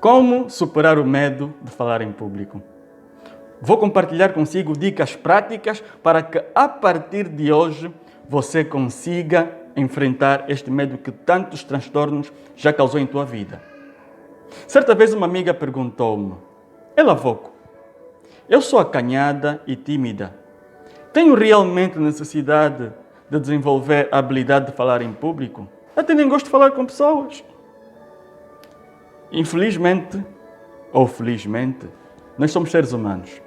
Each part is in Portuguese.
Como superar o medo de falar em público? Vou compartilhar consigo dicas práticas para que, a partir de hoje, você consiga enfrentar este medo que tantos transtornos já causou em tua vida. Certa vez uma amiga perguntou-me: Elavoco, eu sou acanhada e tímida. Tenho realmente necessidade de desenvolver a habilidade de falar em público? Até nem gosto de falar com pessoas. Infelizmente, ou felizmente, nós somos seres humanos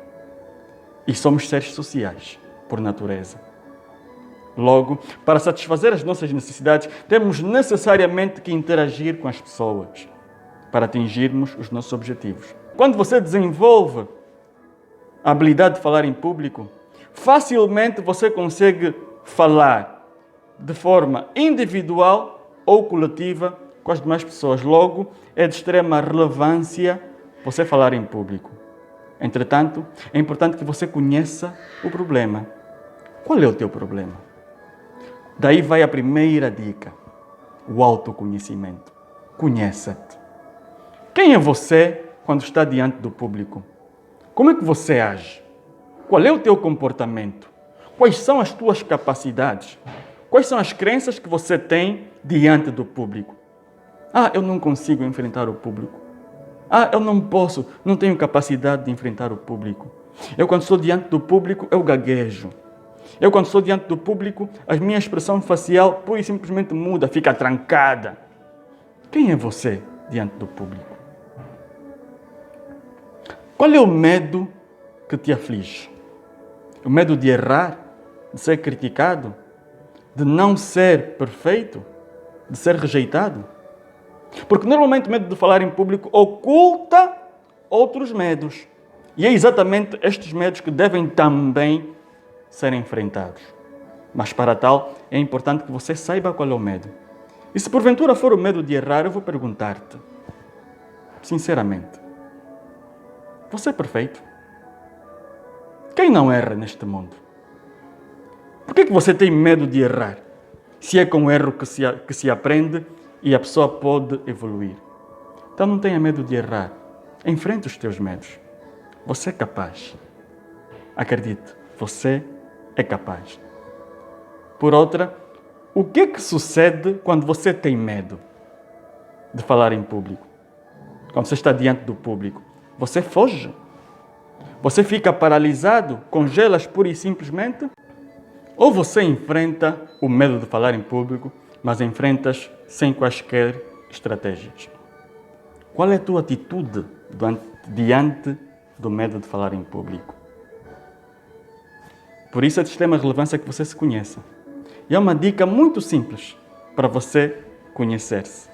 e somos seres sociais, por natureza. Logo, para satisfazer as nossas necessidades, temos necessariamente que interagir com as pessoas para atingirmos os nossos objetivos. Quando você desenvolve a habilidade de falar em público, facilmente você consegue falar de forma individual ou coletiva com as demais pessoas. Logo, é de extrema relevância você falar em público. Entretanto, é importante que você conheça o problema. Qual é o teu problema? Daí vai a primeira dica: o autoconhecimento. Conheça-te. Quem é você quando está diante do público? Como é que você age? Qual é o teu comportamento? Quais são as tuas capacidades? Quais são as crenças que você tem diante do público? Eu não consigo enfrentar o público. Eu não posso, não tenho capacidade de enfrentar o público. Eu, quando estou diante do público, eu gaguejo. Eu, quando estou diante do público, a minha expressão facial pura e simplesmente muda, fica trancada. Quem é você diante do público? Qual é o medo que te aflige? O medo de errar, de ser criticado, de não ser perfeito, de ser rejeitado? Porque normalmente o medo de falar em público oculta outros medos. E é exatamente estes medos que devem também ser enfrentados. Mas para tal, é importante que você saiba qual é o medo. E se porventura for o medo de errar, eu vou perguntar-te, sinceramente, você é perfeito? Quem não erra neste mundo? Por que você tem medo de errar? Se é com o erro que se aprende e a pessoa pode evoluir. Então não tenha medo de errar. Enfrente os teus medos. Você é capaz. Acredite, você é capaz. Por outra, o que é que sucede quando você tem medo de falar em público? Quando você está diante do público, você foge. Você fica paralisado, congelas pura e simplesmente? Ou você enfrenta o medo de falar em público, mas enfrentas sem quaisquer estratégias? Qual é a tua atitude diante do medo de falar em público? Por isso é de extrema relevância que você se conheça. E é uma dica muito simples para você conhecer-se.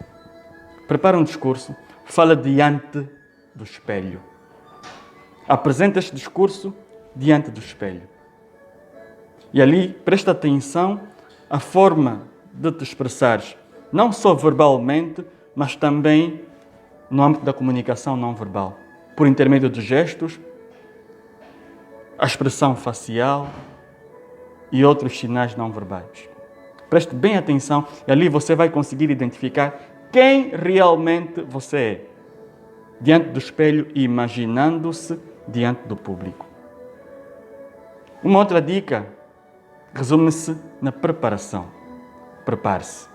Prepara um discurso, fala diante do espelho. Apresenta este discurso diante do espelho. E ali presta atenção à forma de te expressares, não só verbalmente, mas também no âmbito da comunicação não verbal, por intermédio de gestos, a expressão facial e outros sinais não verbais. Preste bem atenção e ali você vai conseguir identificar quem realmente você é, diante do espelho e imaginando-se diante do público. Uma outra dica resume-se na preparação. Prepare-se.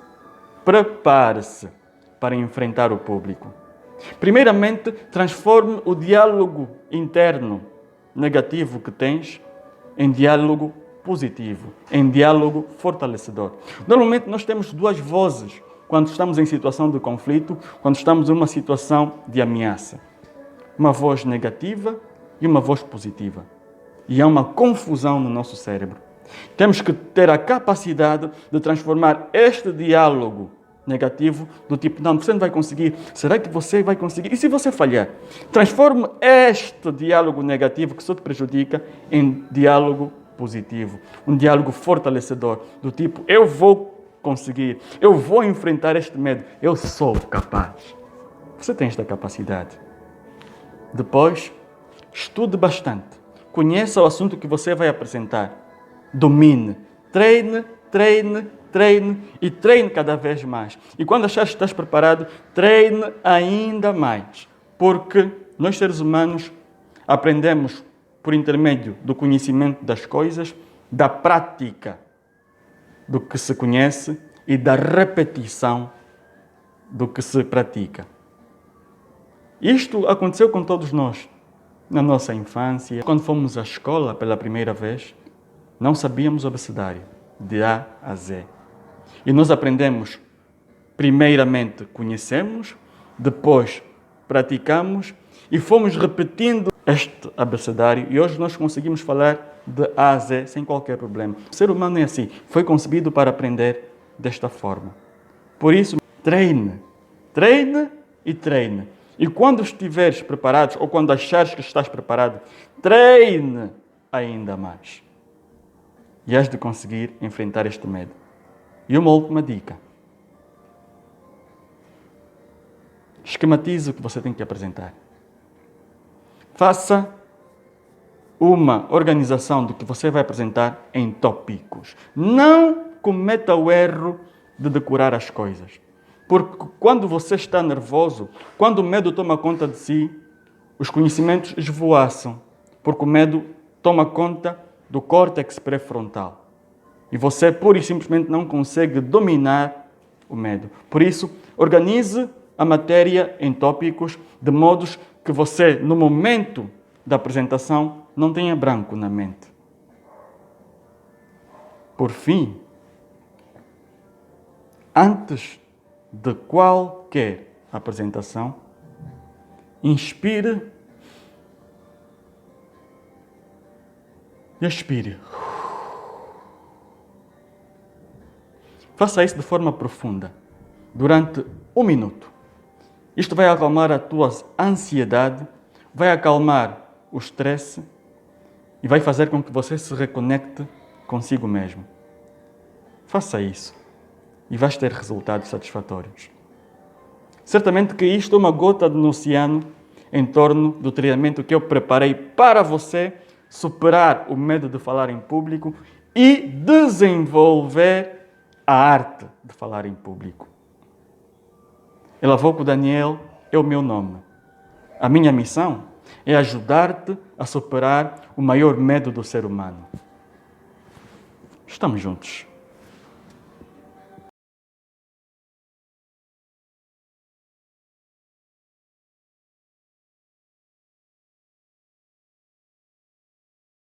Prepare-se para enfrentar o público. Primeiramente, transforme o diálogo interno negativo que tens em diálogo positivo, em diálogo fortalecedor. Normalmente nós temos duas vozes quando estamos em situação de conflito, quando estamos em uma situação de ameaça. Uma voz negativa e uma voz positiva. E há uma confusão no nosso cérebro. Temos que ter a capacidade de transformar este diálogo negativo do tipo, não, você não vai conseguir. Será que você vai conseguir? E se você falhar? Transforme este diálogo negativo que só te prejudica em diálogo positivo. Um diálogo fortalecedor do tipo, eu vou conseguir. Eu vou enfrentar este medo. Eu sou capaz. Você tem esta capacidade. Depois, estude bastante. Conheça o assunto que você vai apresentar. Domine. Treine, treine, treine e treine cada vez mais. E quando achares que estás preparado, treine ainda mais. Porque nós, seres humanos, aprendemos por intermédio do conhecimento das coisas, da prática do que se conhece e da repetição do que se pratica. Isto aconteceu com todos nós. Na nossa infância, quando fomos à escola pela primeira vez, não sabíamos o abecedário, de A a Z. E nós aprendemos, primeiramente conhecemos, depois praticamos e fomos repetindo este abecedário e hoje nós conseguimos falar de A a Z sem qualquer problema. O ser humano é assim, foi concebido para aprender desta forma. Por isso, treine, treine e treine. E quando estiveres preparado, ou quando achares que estás preparado, treine ainda mais. E has de conseguir enfrentar este medo. E uma última dica. Esquematize o que você tem que apresentar. Faça uma organização do que você vai apresentar em tópicos. Não cometa o erro de decorar as coisas. Porque quando você está nervoso, quando o medo toma conta de si, os conhecimentos esvoaçam. Porque o medo toma conta do córtex pré-frontal. E você pura e simplesmente não consegue dominar o medo. Por isso, organize a matéria em tópicos de modos que você, no momento da apresentação, não tenha branco na mente. Por fim, antes de qualquer apresentação, inspire e expire. Faça isso de forma profunda, durante 1 minuto. Isto vai acalmar a tua ansiedade, vai acalmar o estresse e vai fazer com que você se reconecte consigo mesmo. Faça isso e vais ter resultados satisfatórios. Certamente que isto é uma gota no oceano em torno do treinamento que eu preparei para você superar o medo de falar em público e desenvolver a arte de falar em público. Elavoco Daniel é o meu nome. A minha missão é ajudar-te a superar o maior medo do ser humano. Estamos juntos.